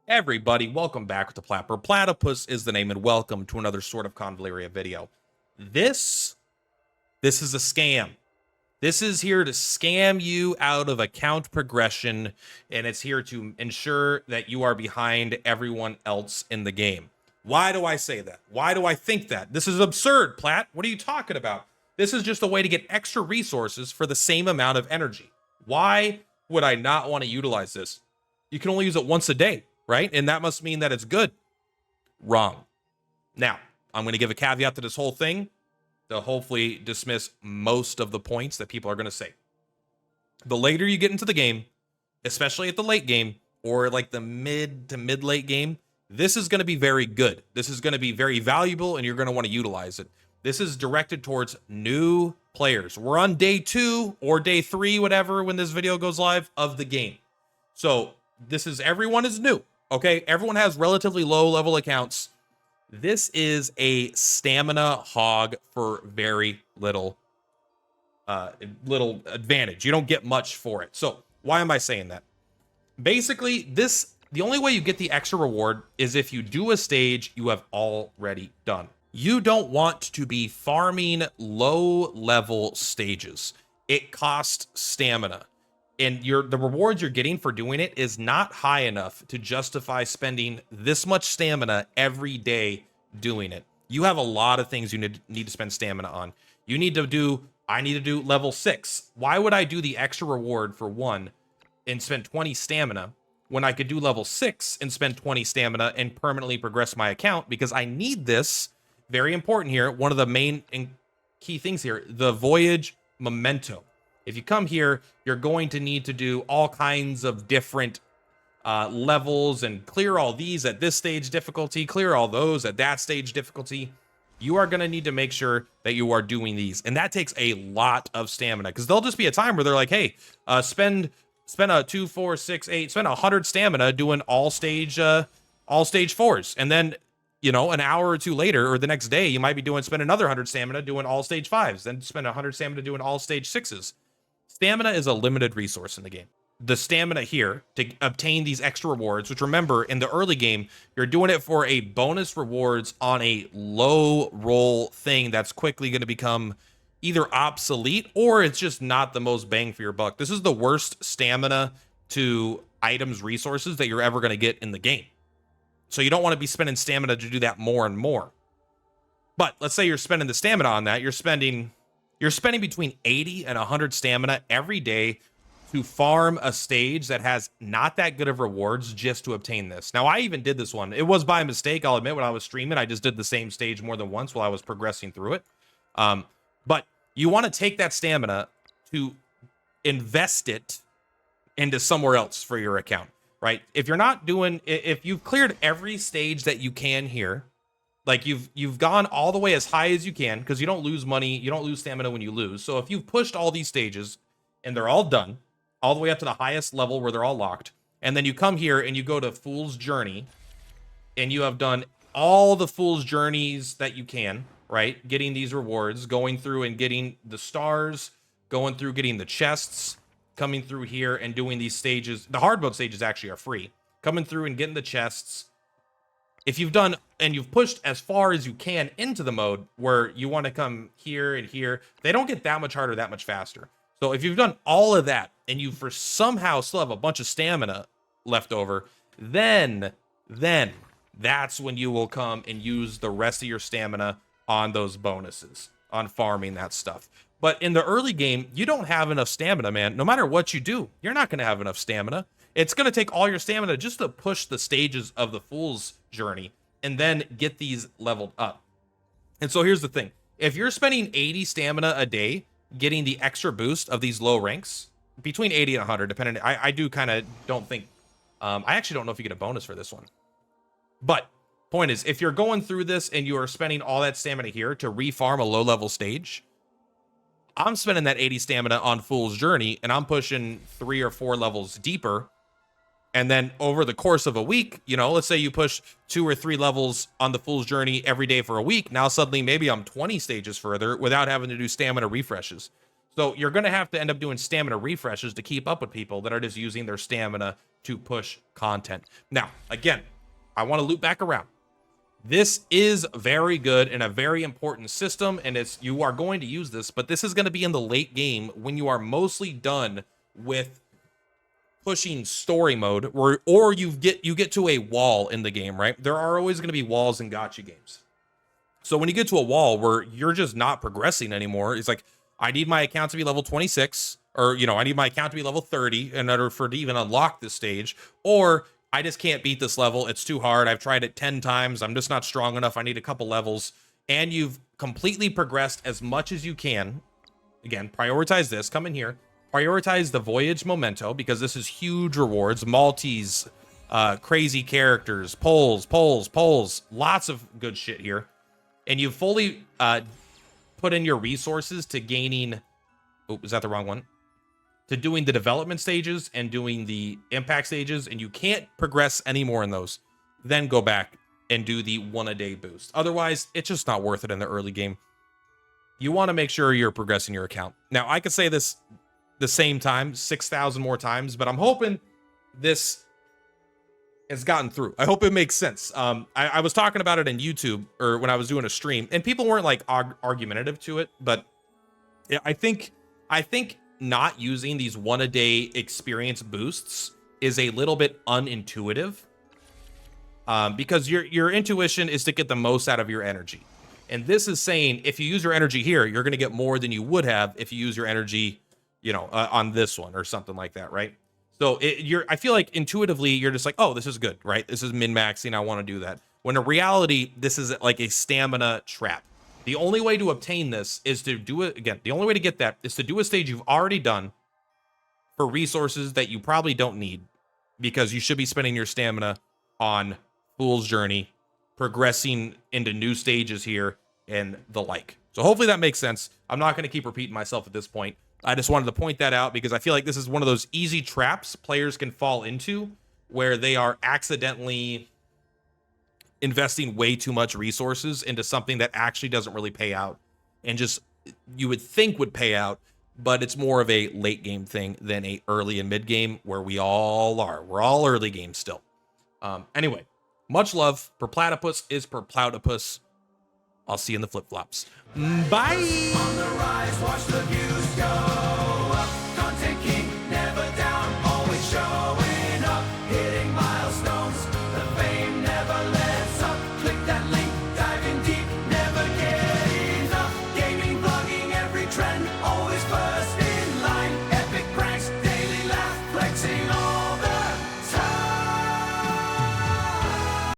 Everybody, welcome back to Purplatypus is the name, and welcome to another sort of Convallaria video. This is a scam. This is here to scam you out of account progression, and it's here to ensure that you are behind everyone else in the game. Why do I say that? Why do I think that? This is absurd, Plat. What are you talking about? This is just a way to get extra resources for the same amount of energy. Why would I not want to utilize this? You can only use it once a day, right? And that must mean that it's good. Wrong. Now, I'm going to give a caveat to this whole thing to hopefully dismiss most of the points that people are going to say. The later you get into the game, especially at the late game or like the mid to mid-late game, this is going to be very good. This is going to be very valuable, and you're going to want to utilize it. This is directed towards new players. We're on day 2 or day 3, whatever, when this video goes live, of the game. So everyone is new. Okay, everyone has relatively low level accounts. This is a stamina hog for very little advantage. You don't get much for it. So why am I saying that? Basically, the only way you get the extra reward is if you do a stage you have already done. You don't want to be farming low level stages. It costs stamina. And the rewards you're getting for doing it is not high enough to justify spending this much stamina every day doing it. You have a lot of things you need to spend stamina on. I need to do level 6. Why would I do the extra reward for 1 and spend 20 stamina when I could do level 6 and spend 20 stamina and permanently progress my account? Because I need this. Very important here. One of the main and key things here, the voyage memento. If you come here, you're going to need to do all kinds of different levels and clear all these at this stage difficulty, clear all those at that stage difficulty. You are going to need to make sure that you are doing these. And that takes a lot of stamina, because there'll just be a time where they're like, hey, spend a 2, 4, 6, 8, spend 100 stamina doing all stage 4s. And then, you know, an hour or two later, or the next day, you might be spend another 100 stamina doing all stage 5s, then spend 100 stamina doing all stage 6s. Stamina is a limited resource in the game. The stamina here to obtain these extra rewards, which, remember, in the early game, you're doing it for a bonus rewards on a low roll thing that's quickly going to become either obsolete or it's just not the most bang for your buck. This is the worst stamina to items resources that you're ever going to get in the game. So you don't want to be spending stamina to do that more and more. But let's say you're spending the stamina on that. You're spending between 80 and 100 stamina every day to farm a stage that has not that good of rewards just to obtain this. Now, I even did this one. It was by mistake, I'll admit. When I was streaming, I just did the same stage more than once while I was progressing through it. But you want to take that stamina to invest it into somewhere else for your account, right? If you've cleared every stage that you can here, like you've gone all the way as high as you can, because you don't lose money, you don't lose stamina when you lose. So if you've pushed all these stages and they're all done, all the way up to the highest level where they're all locked, and then you come here and you go to Fool's Journey, and you have done all the Fool's Journeys that you can, right? Getting these rewards, going through and getting the stars, going through getting the chests, coming through here and doing these stages. The hard mode stages actually are free. Coming through and getting the chests. If you've done and you've pushed as far as you can into the mode where you want to come here and here, they don't get that much harder, that much faster. So if you've done all of that and you somehow still have a bunch of stamina left over, then that's when you will come and use the rest of your stamina on those bonuses, on farming that stuff. But in the early game, you don't have enough stamina, man. No matter what you do, you're not going to have enough stamina. It's going to take all your stamina just to push the stages of the Fool's Journey and then get these leveled up. And so here's the thing. If you're spending 80 stamina a day getting the extra boost of these low ranks, between 80 and 100, depending, I do kind of don't think, I actually don't know if you get a bonus for this one. But point is, if you're going through this and you are spending all that stamina here to refarm a low level stage, I'm spending that 80 stamina on Fool's Journey and I'm pushing 3 or 4 levels deeper. And then over the course of a week, you know, let's say you push 2 or 3 levels on the Fool's Journey every day for a week. Now suddenly maybe I'm 20 stages further without having to do stamina refreshes. So you're going to have to end up doing stamina refreshes to keep up with people that are just using their stamina to push content. Now, again, I want to loop back around. This is very good and a very important system, and you are going to use this, but this is going to be in the late game when you are mostly done with pushing story mode, or you get to a wall in the game, right? There are always going to be walls in gacha games. So when you get to a wall where you're just not progressing anymore, it's like, I need my account to be level 26, or, I need my account to be level 30 in order for it to even unlock this stage, or I just can't beat this level. It's too hard. I've tried it 10 times. I'm just not strong enough. I need a couple levels. And you've completely progressed as much as you can. Again, prioritize this. Come in here. Prioritize the voyage memento, because this is huge rewards. Maltese, crazy characters, polls. Lots of good shit here. And you've fully put in your resources to gaining... Oh, is that the wrong one? To doing the development stages and doing the impact stages, and you can't progress anymore in those. Then go back and do the 1-a-day boost. Otherwise, it's just not worth it in the early game. You want to make sure you're progressing your account. Now, I could say this the same time, 6,000 more times, but I'm hoping this has gotten through. I hope it makes sense. I was talking about it in YouTube, or when I was doing a stream, and people weren't like argumentative to it, but I think not using these 1-a-day experience boosts is a little bit unintuitive, because your intuition is to get the most out of your energy. And this is saying, if you use your energy here, you're going to get more than you would have if you use your energy, on this one or something like that, right? So I feel like intuitively you're just like, oh, this is good, right? This is min-maxing. I want to do that. When in reality, this is like a stamina trap. The only way to obtain this is to do it again. The only way to get that is to do a stage you've already done for resources that you probably don't need, because you should be spending your stamina on Fool's Journey, progressing into new stages here, and the like. So hopefully that makes sense. I'm not going to keep repeating myself at this point. I just wanted to point that out because I feel like this is one of those easy traps players can fall into, where they are accidentally investing way too much resources into something that actually doesn't really pay out, and just you would think would pay out, but it's more of a late game thing than a early and mid game, where we all are. We're all early game still. Anyway, much love. Purplatypus is Purplatypus. I'll see you in the flip-flops. Bye! On the rise, watch the views go.